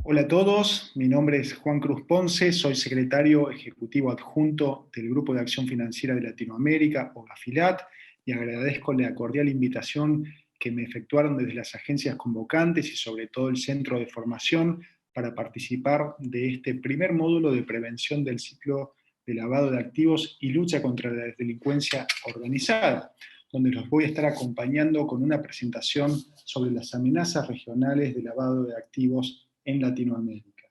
Hola a todos, mi nombre es Juan Cruz Ponce, soy secretario ejecutivo adjunto del Grupo de Acción Financiera de Latinoamérica, o GAFILAT, y agradezco la cordial invitación que me efectuaron desde las agencias convocantes y sobre todo el Centro de Formación para participar de este primer módulo de prevención del ciclo de lavado de activos y lucha contra la delincuencia organizada, donde los voy a estar acompañando con una presentación sobre las amenazas regionales de lavado de activos en Latinoamérica.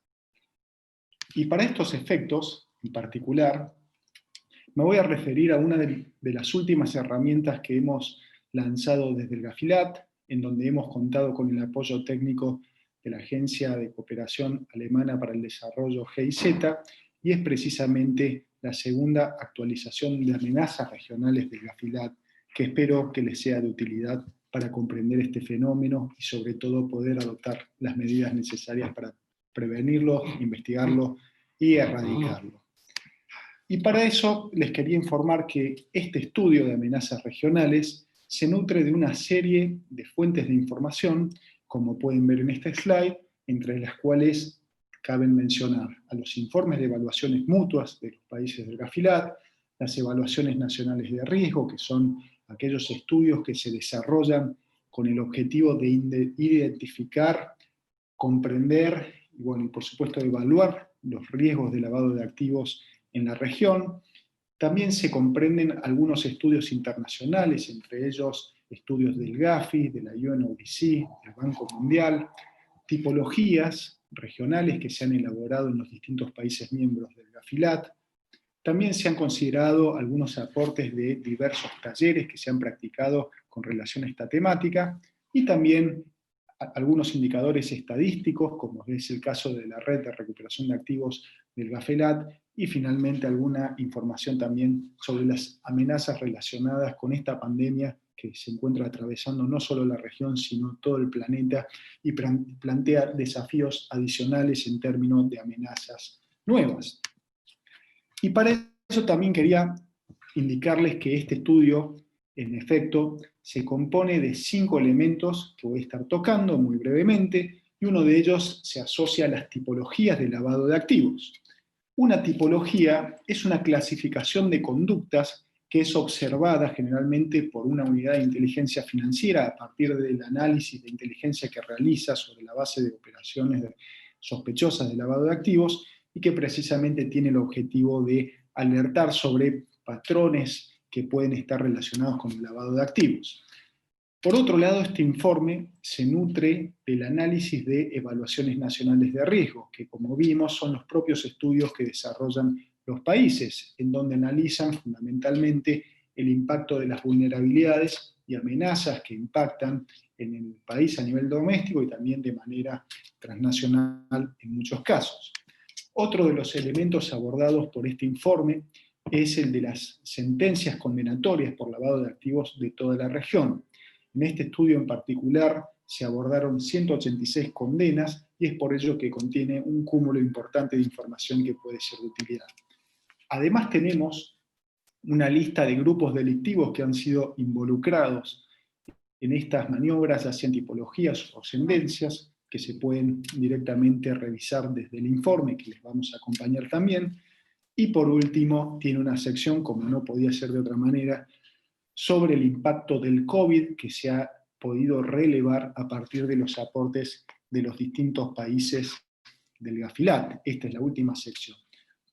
Y para estos efectos, en particular, me voy a referir a una de las últimas herramientas que hemos lanzado desde el GAFILAT, en donde hemos contado con el apoyo técnico de la Agencia de Cooperación Alemana para el Desarrollo GIZ, y es precisamente la segunda actualización de amenazas regionales del GAFILAT, que espero que les sea de utilidad para comprender este fenómeno y sobre todo poder adoptar las medidas necesarias para prevenirlo, investigarlo y erradicarlo. Y para eso les quería informar que este estudio de amenazas regionales se nutre de una serie de fuentes de información, como pueden ver en este slide, entre las cuales caben mencionar a los informes de evaluaciones mutuas de los países del GAFILAT, las evaluaciones nacionales de riesgo, que son aquellos estudios que se desarrollan con el objetivo de identificar, comprender y, bueno, y por supuesto evaluar los riesgos de lavado de activos en la región. También se comprenden algunos estudios internacionales, entre ellos estudios del GAFI, de la UNODC, del Banco Mundial, tipologías regionales que se han elaborado en los distintos países miembros del GAFILAT. También se han considerado algunos aportes de diversos talleres que se han practicado con relación a esta temática, y también algunos indicadores estadísticos, como es el caso de la red de recuperación de activos del GAFELAT, y finalmente alguna información también sobre las amenazas relacionadas con esta pandemia que se encuentra atravesando no solo la región, sino todo el planeta, y plantea desafíos adicionales en términos de amenazas nuevas. Y para eso también quería indicarles que este estudio, en efecto, se compone de 5 elementos que voy a estar tocando muy brevemente, y uno de ellos se asocia a las tipologías de lavado de activos. Una tipología es una clasificación de conductas que es observada generalmente por una unidad de inteligencia financiera a partir del análisis de inteligencia que realiza sobre la base de operaciones sospechosas de lavado de activos, y que precisamente tiene el objetivo de alertar sobre patrones que pueden estar relacionados con el lavado de activos. Por otro lado, este informe se nutre del análisis de evaluaciones nacionales de riesgo, que, como vimos, son los propios estudios que desarrollan los países, en donde analizan fundamentalmente el impacto de las vulnerabilidades y amenazas que impactan en el país a nivel doméstico y también de manera transnacional en muchos casos. Otro de los elementos abordados por este informe es el de las sentencias condenatorias por lavado de activos de toda la región. En este estudio en particular se abordaron 186 condenas, y es por ello que contiene un cúmulo importante de información que puede ser de utilidad. Además tenemos una lista de grupos delictivos que han sido involucrados en estas maniobras, ya sean tipologías o sentencias, que se pueden directamente revisar desde el informe, que les vamos a acompañar también. Y por último, tiene una sección, como no podía ser de otra manera, sobre el impacto del COVID que se ha podido relevar a partir de los aportes de los distintos países del GAFILAT. Esta es la última sección.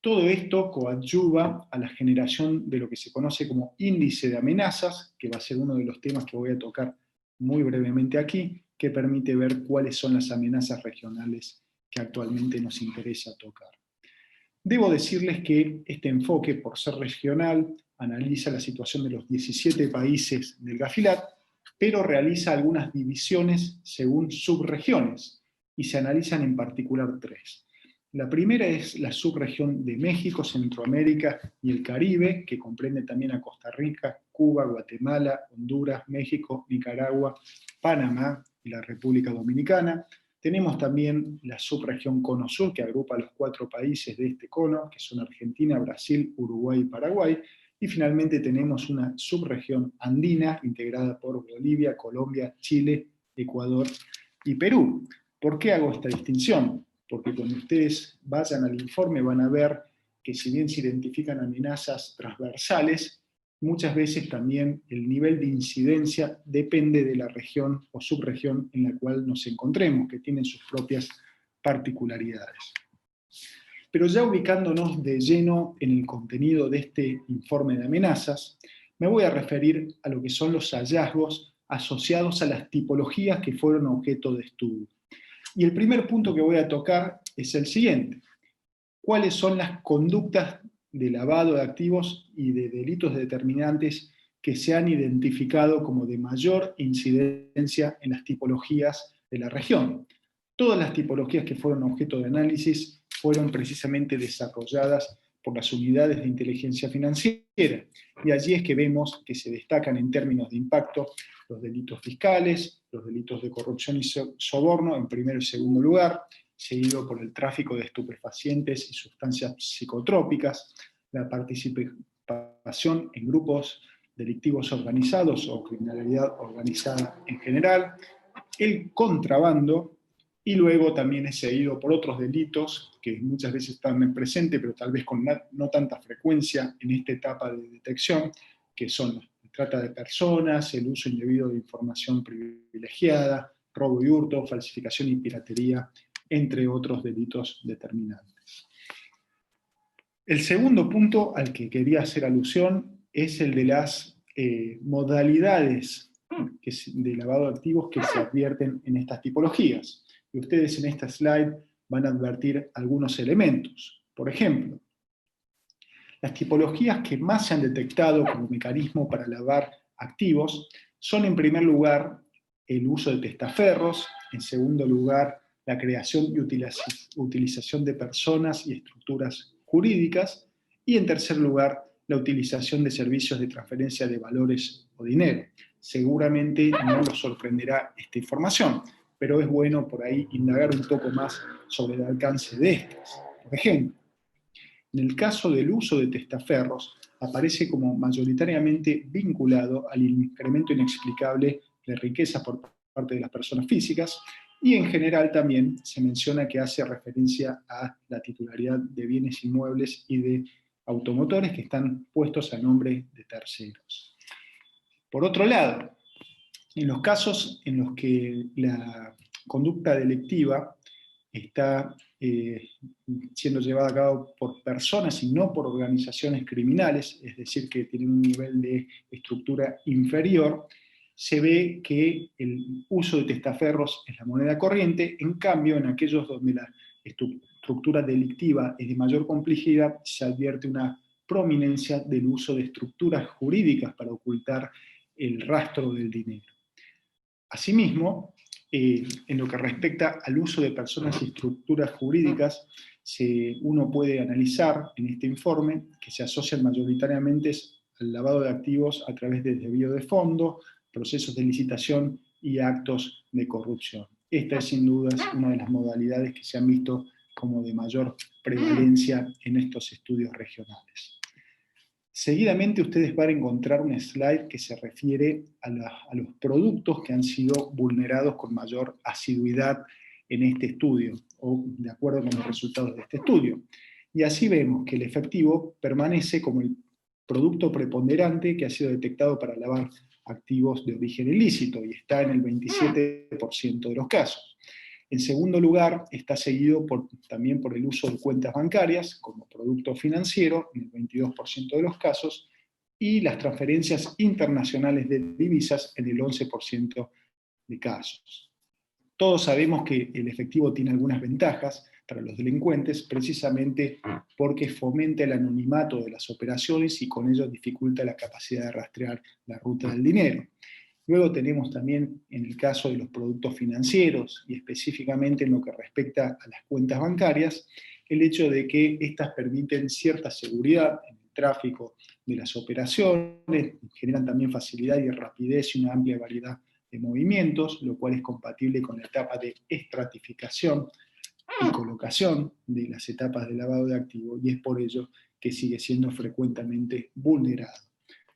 Todo esto coadyuva a la generación de lo que se conoce como índice de amenazas, que va a ser uno de los temas que voy a tocar muy brevemente aquí, que permite ver cuáles son las amenazas regionales que actualmente nos interesa tocar. Debo decirles que este enfoque, por ser regional, analiza la situación de los 17 países del GAFILAT, pero realiza algunas divisiones según subregiones, y se analizan en particular 3. La primera es la subregión de México, Centroamérica y el Caribe, que comprende también a Costa Rica, Cuba, Guatemala, Honduras, México, Nicaragua, Panamá y la República Dominicana. Tenemos también la subregión Cono Sur, que agrupa a los 4 países de este cono, que son Argentina, Brasil, Uruguay y Paraguay. Y finalmente tenemos una subregión andina, integrada por Bolivia, Colombia, Chile, Ecuador y Perú. ¿Por qué hago esta distinción? porque cuando ustedes vayan al informe van a ver que si bien se identifican amenazas transversales, muchas veces también el nivel de incidencia depende de la región o subregión en la cual nos encontremos, que tienen sus propias particularidades. Pero ya ubicándonos de lleno en el contenido de este informe de amenazas, me voy a referir a lo que son los hallazgos asociados a las tipologías que fueron objeto de estudio. Y el primer punto que voy a tocar es el siguiente. ¿Cuáles son las conductas de lavado de activos y de delitos determinantes que se han identificado como de mayor incidencia en las tipologías de la región? Todas las tipologías que fueron objeto de análisis fueron precisamente desarrolladas por las unidades de inteligencia financiera. Y allí es que vemos que se destacan en términos de impacto los delitos fiscales, los delitos de corrupción y soborno en primer y segundo lugar, seguido por el tráfico de estupefacientes y sustancias psicotrópicas, la participación en grupos delictivos organizados o criminalidad organizada en general, el contrabando, y luego también es seguido por otros delitos que muchas veces están presentes, pero tal vez con no tanta frecuencia en esta etapa de detección, que son la trata de personas, el uso indebido de información privilegiada, robo y hurto, falsificación y piratería, entre otros delitos determinantes. El segundo punto al que quería hacer alusión es el de las modalidades de lavado de activos que se advierten en estas tipologías. Y ustedes en esta slide van a advertir algunos elementos. Por ejemplo, las tipologías que más se han detectado como mecanismo para lavar activos son, en primer lugar, el uso de testaferros, en segundo lugar, la creación y utilización de personas y estructuras jurídicas, y en tercer lugar, la utilización de servicios de transferencia de valores o dinero. Seguramente no los sorprenderá esta información, pero es bueno por ahí indagar un poco más sobre el alcance de estas. Por ejemplo, en el caso del uso de testaferros, aparece como mayoritariamente vinculado al incremento inexplicable de riqueza por parte de las personas físicas, y en general también se menciona que hace referencia a la titularidad de bienes inmuebles y de automotores que están puestos a nombre de terceros. Por otro lado, en los casos en los que la conducta delictiva está siendo llevada a cabo por personas y no por organizaciones criminales, es decir, que tienen un nivel de estructura inferior, se ve que el uso de testaferros es la moneda corriente. En cambio, en aquellos donde la estructura delictiva es de mayor complejidad, se advierte una prominencia del uso de estructuras jurídicas para ocultar el rastro del dinero. Asimismo, en lo que respecta al uso de personas y estructuras jurídicas, uno puede analizar en este informe que se asocian mayoritariamente al lavado de activos a través del desvío de fondo, procesos de licitación y actos de corrupción. Esta es sin duda una de las modalidades que se han visto como de mayor prevalencia en estos estudios regionales. Seguidamente ustedes van a encontrar un slide que se refiere a los productos que han sido vulnerados con mayor asiduidad en este estudio, o de acuerdo con los resultados de este estudio. Y así vemos que el efectivo permanece como el producto preponderante que ha sido detectado para lavar activos de origen ilícito, y está en el 27% de los casos. En segundo lugar, está seguido también por el uso de cuentas bancarias como producto financiero, en el 22% de los casos, y las transferencias internacionales de divisas en el 11% de casos. Todos sabemos que el efectivo tiene algunas ventajas para los delincuentes, precisamente porque fomenta el anonimato de las operaciones y con ello dificulta la capacidad de rastrear la ruta del dinero. Luego tenemos también, en el caso de los productos financieros, y específicamente en lo que respecta a las cuentas bancarias, el hecho de que éstas permiten cierta seguridad en el tráfico de las operaciones, generan también facilidad y rapidez y una amplia variedad de movimientos, lo cual es compatible con la etapa de estratificación y colocación de las etapas de lavado de activos, y es por ello que sigue siendo frecuentemente vulnerado.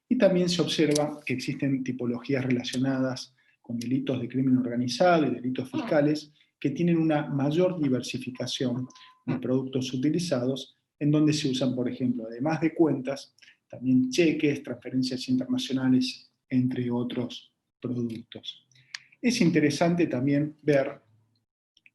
Y también se observa que existen tipologías relacionadas con delitos de crimen organizado y delitos fiscales que tienen una mayor diversificación de productos utilizados, en donde se usan, por ejemplo, además de cuentas, también cheques, transferencias internacionales, entre otros productos. Es interesante también ver,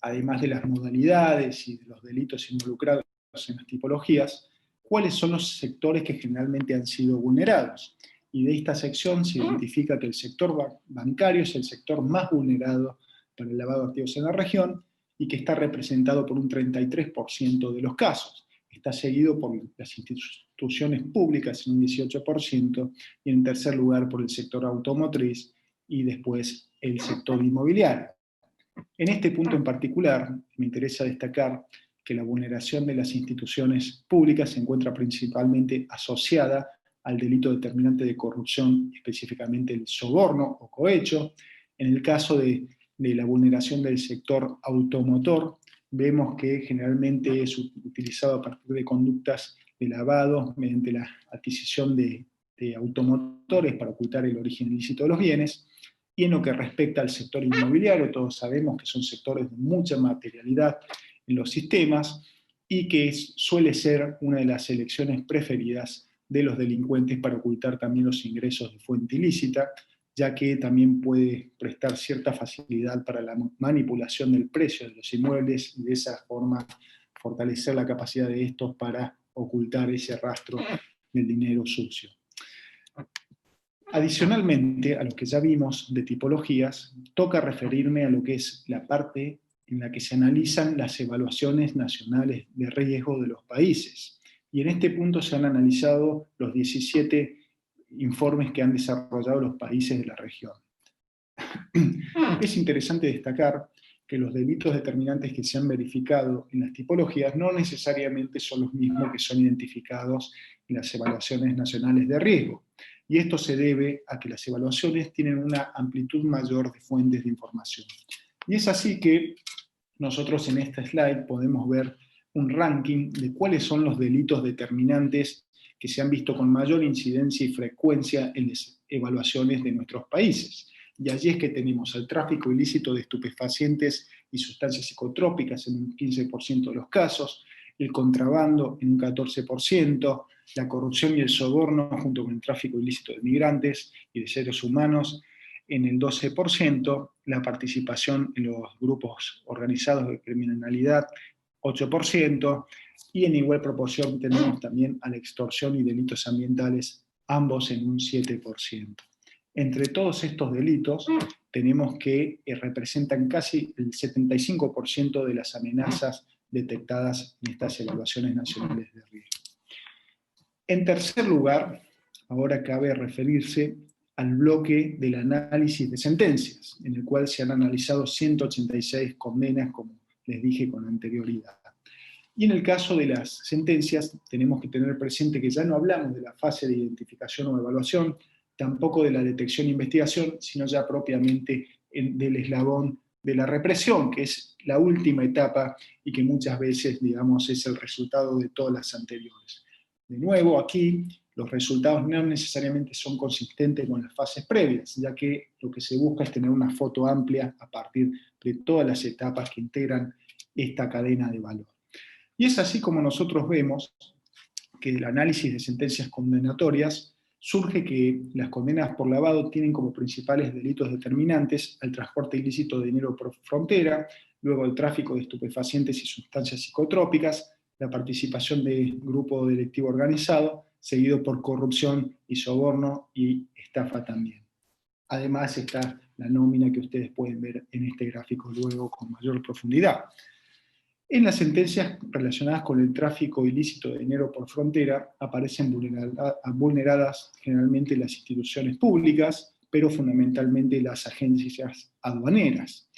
además de las modalidades y de los delitos involucrados en las tipologías, cuáles son los sectores que generalmente han sido vulnerados. Y de esta sección se identifica que el sector bancario es el sector más vulnerado para el lavado de activos en la región y que está representado por un 33% de los casos. Está seguido por las instituciones públicas en un 18% y en tercer lugar por el sector automotriz y después el sector inmobiliario. En este punto en particular, me interesa destacar que la vulneración de las instituciones públicas se encuentra principalmente asociada al delito determinante de corrupción, específicamente el soborno o cohecho. En el caso de la vulneración del sector automotor, vemos que generalmente es utilizado a partir de conductas de lavado mediante la adquisición de automotores para ocultar el origen ilícito de los bienes. Y en lo que respecta al sector inmobiliario, todos sabemos que son sectores de mucha materialidad en los sistemas y que suele ser una de las elecciones preferidas de los delincuentes para ocultar también los ingresos de fuente ilícita, ya que también puede prestar cierta facilidad para la manipulación del precio de los inmuebles y de esa forma fortalecer la capacidad de estos para ocultar ese rastro del dinero sucio. Adicionalmente a lo que ya vimos de tipologías, toca referirme a lo que es la parte en la que se analizan las evaluaciones nacionales de riesgo de los países. Y en este punto se han analizado los 17 informes que han desarrollado los países de la región. Es interesante destacar que los delitos determinantes que se han verificado en las tipologías no necesariamente son los mismos que son identificados en las evaluaciones nacionales de riesgo. Y esto se debe a que las evaluaciones tienen una amplitud mayor de fuentes de información. Y es así que nosotros en esta slide podemos ver un ranking de cuáles son los delitos determinantes que se han visto con mayor incidencia y frecuencia en las evaluaciones de nuestros países. Y allí es que tenemos el tráfico ilícito de estupefacientes y sustancias psicotrópicas en un 15% de los casos, el contrabando en un 14%, la corrupción y el soborno junto con el tráfico ilícito de migrantes y de seres humanos en el 12%, la participación en los grupos organizados de criminalidad 8%, y en igual proporción tenemos también a la extorsión y delitos ambientales, ambos en un 7%. Entre todos estos delitos tenemos que representan casi el 75% de las amenazas detectadas en estas evaluaciones nacionales de riesgo. En tercer lugar, ahora cabe referirse al bloque del análisis de sentencias, en el cual se han analizado 186 condenas, como les dije con anterioridad. Y en el caso de las sentencias, tenemos que tener presente que ya no hablamos de la fase de identificación o evaluación, tampoco de la detección e investigación, sino ya propiamente del eslabón de la represión, que es la última etapa y que muchas veces, digamos, es el resultado de todas las anteriores. De nuevo, aquí los resultados no necesariamente son consistentes con las fases previas, ya que lo que se busca es tener una foto amplia a partir de todas las etapas que integran esta cadena de valor. Y es así como nosotros vemos que del análisis de sentencias condenatorias surge que las condenas por lavado tienen como principales delitos determinantes el transporte ilícito de dinero por frontera, luego el tráfico de estupefacientes y sustancias psicotrópicas, la participación de grupo delictivo organizado, seguido por corrupción y soborno y estafa también. Además está la nómina que ustedes pueden ver en este gráfico luego con mayor profundidad. En las sentencias relacionadas con el tráfico ilícito de dinero por frontera aparecen vulneradas generalmente las instituciones públicas, pero fundamentalmente las agencias aduaneras.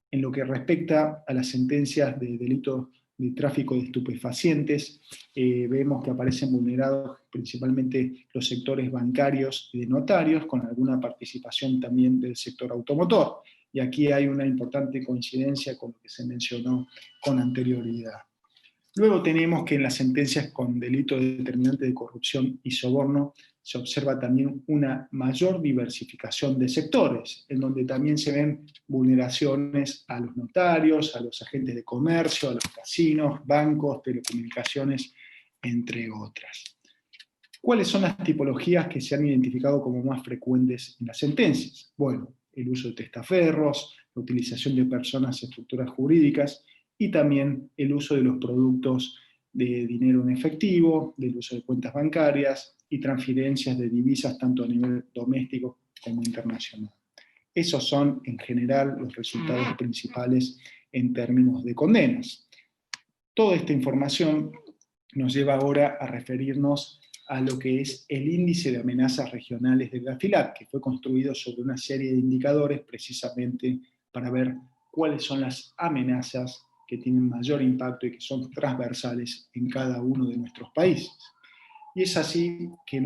En lo que respecta a las sentencias de delito de tráfico de estupefacientes, vemos que aparecen vulnerados principalmente los sectores bancarios y de notarios, con alguna participación también del sector automotor. Y aquí hay una importante coincidencia con lo que se mencionó con anterioridad. Luego tenemos que en las sentencias con delito determinante de corrupción y soborno se observa también una mayor diversificación de sectores, en donde también se ven vulneraciones a los notarios, a los agentes de comercio, a los casinos, bancos, telecomunicaciones, entre otras. ¿Cuáles son las tipologías que se han identificado como más frecuentes en las sentencias? Bueno, el uso de testaferros, la utilización de personas y estructuras jurídicas, y también el uso de los productos de dinero en efectivo, del uso de cuentas bancarias y transferencias de divisas tanto a nivel doméstico como internacional. Esos son, en general, los resultados principales en términos de condenas. Toda esta información nos lleva ahora a referirnos a lo que es el índice de amenazas regionales del GAFILAT, que fue construido sobre una serie de indicadores precisamente para ver cuáles son las amenazas que tienen mayor impacto y que son transversales en cada uno de nuestros países. Y es así que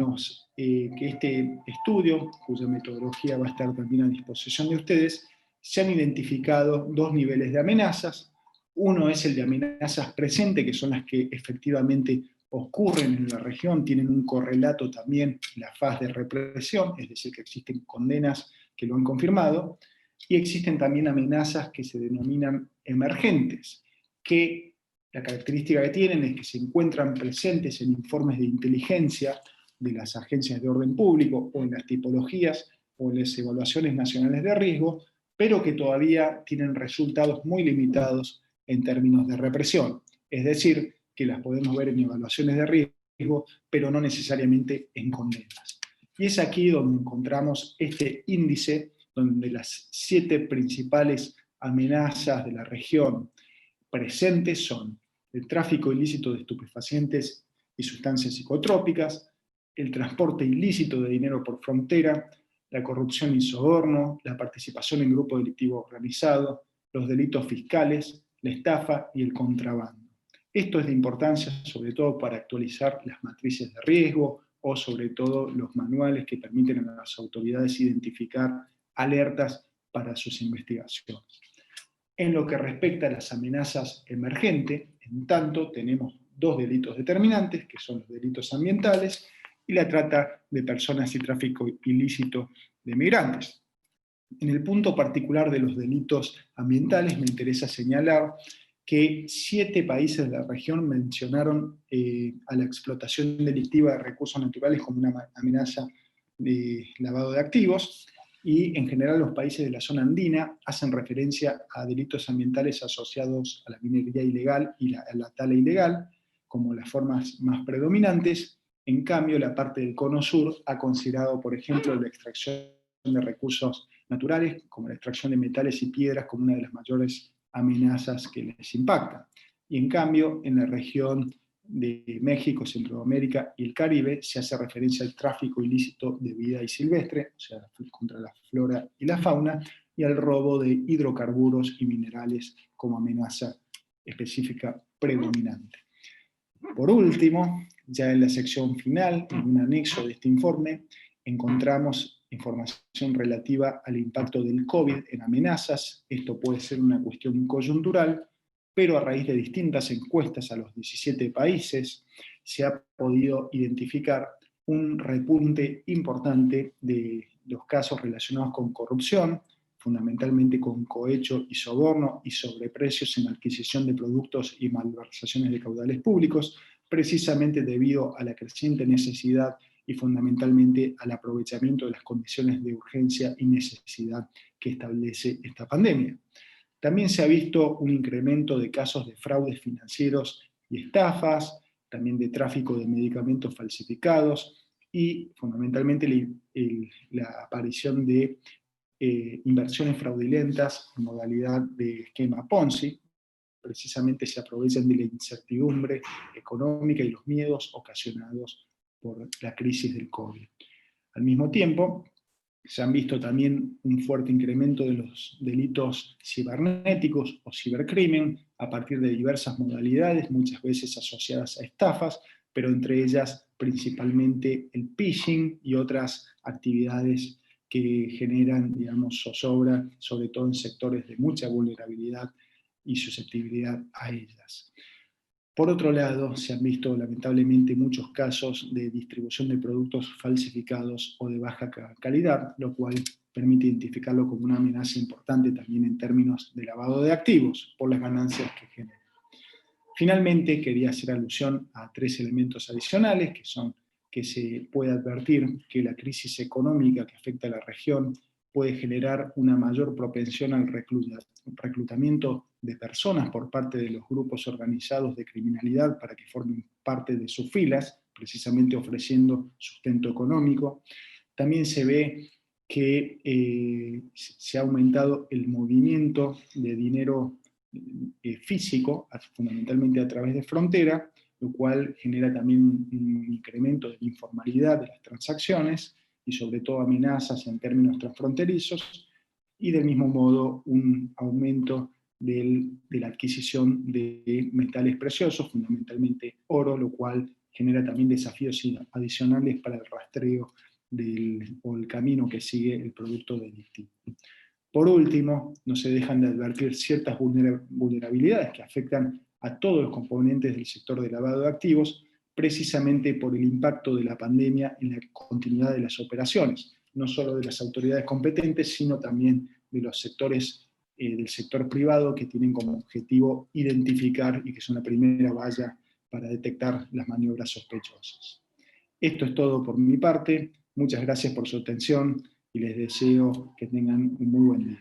este estudio, cuya metodología va a estar también a disposición de ustedes, se han identificado dos niveles de amenazas. Uno es el de amenazas presentes, que son las que efectivamente ocurren en la región, tienen un correlato también en la fase de represión, es decir, que existen condenas que lo han confirmado, y existen también amenazas que se denominan emergentes, que la característica que tienen es que se encuentran presentes en informes de inteligencia de las agencias de orden público o en las tipologías o en las evaluaciones nacionales de riesgo, pero que todavía tienen resultados muy limitados en términos de represión. Es decir, que las podemos ver en evaluaciones de riesgo, pero no necesariamente en condenas. Y es aquí donde encontramos este índice, donde las 7 principales amenazas de la región presentes son el tráfico ilícito de estupefacientes y sustancias psicotrópicas, el transporte ilícito de dinero por frontera, la corrupción y soborno, la participación en grupo delictivo organizado, los delitos fiscales, la estafa y el contrabando. Esto es de importancia sobre todo para actualizar las matrices de riesgo o sobre todo los manuales que permiten a las autoridades identificar alertas para sus investigaciones. En lo que respecta a las amenazas emergentes, en tanto tenemos 2 delitos determinantes, que son los delitos ambientales y la trata de personas y tráfico ilícito de migrantes. En el punto particular de los delitos ambientales me interesa señalar que 7 países de la región mencionaron a la explotación delictiva de recursos naturales como una amenaza de lavado de activos, y en general los países de la zona andina hacen referencia a delitos ambientales asociados a la minería ilegal y a la tala ilegal como las formas más predominantes. En cambio, la parte del cono sur ha considerado, por ejemplo, la extracción de recursos naturales, como la extracción de metales y piedras, como una de las mayores amenazas que les impactan. Y en cambio, en la región de México, Centroamérica y el Caribe se hace referencia al tráfico ilícito de vida silvestre, o sea, contra la flora y la fauna, y al robo de hidrocarburos y minerales como amenaza específica predominante. Por último, ya en la sección final, en un anexo de este informe, encontramos información relativa al impacto del COVID en amenazas. Esto puede ser una cuestión coyuntural, pero a raíz de distintas encuestas a los 17 países, se ha podido identificar un repunte importante de los casos relacionados con corrupción, fundamentalmente con cohecho y soborno y sobreprecios en la adquisición de productos y malversaciones de caudales públicos, precisamente debido a la creciente necesidad y fundamentalmente al aprovechamiento de las condiciones de urgencia y necesidad que establece esta pandemia. También se ha visto un incremento de casos de fraudes financieros y estafas, también de tráfico de medicamentos falsificados y fundamentalmente la aparición de inversiones fraudulentas en modalidad de esquema Ponzi. Precisamente se aprovechan de la incertidumbre económica y los miedos ocasionados por la crisis del COVID. Al mismo tiempo, se han visto también un fuerte incremento de los delitos cibernéticos o cibercrimen a partir de diversas modalidades, muchas veces asociadas a estafas, pero entre ellas principalmente el phishing y otras actividades que generan, digamos, zozobra, sobre todo en sectores de mucha vulnerabilidad y susceptibilidad a ellas. Por otro lado, se han visto lamentablemente muchos casos de distribución de productos falsificados o de baja calidad, lo cual permite identificarlo como una amenaza importante también en términos de lavado de activos por las ganancias que genera. Finalmente, quería hacer alusión a 3 elementos adicionales, que son que se puede advertir que la crisis económica que afecta a la región puede generar una mayor propensión al reclutamiento de personas por parte de los grupos organizados de criminalidad para que formen parte de sus filas, precisamente ofreciendo sustento económico. También se ve que se ha aumentado el movimiento de dinero físico, fundamentalmente a través de frontera, lo cual genera también un incremento de la informalidad de las transacciones y sobre todo amenazas en términos transfronterizos, y del mismo modo un aumento de la adquisición de metales preciosos, fundamentalmente oro, lo cual genera también desafíos adicionales para el rastreo o el camino que sigue el producto delictivo. Por último, no se dejan de advertir ciertas vulnerabilidades que afectan a todos los componentes del sector de lavado de activos, precisamente por el impacto de la pandemia en la continuidad de las operaciones, no solo de las autoridades competentes, sino también de los sectores del sector privado que tienen como objetivo identificar y que son la primera valla para detectar las maniobras sospechosas. Esto es todo por mi parte. Muchas gracias por su atención y les deseo que tengan un muy buen día.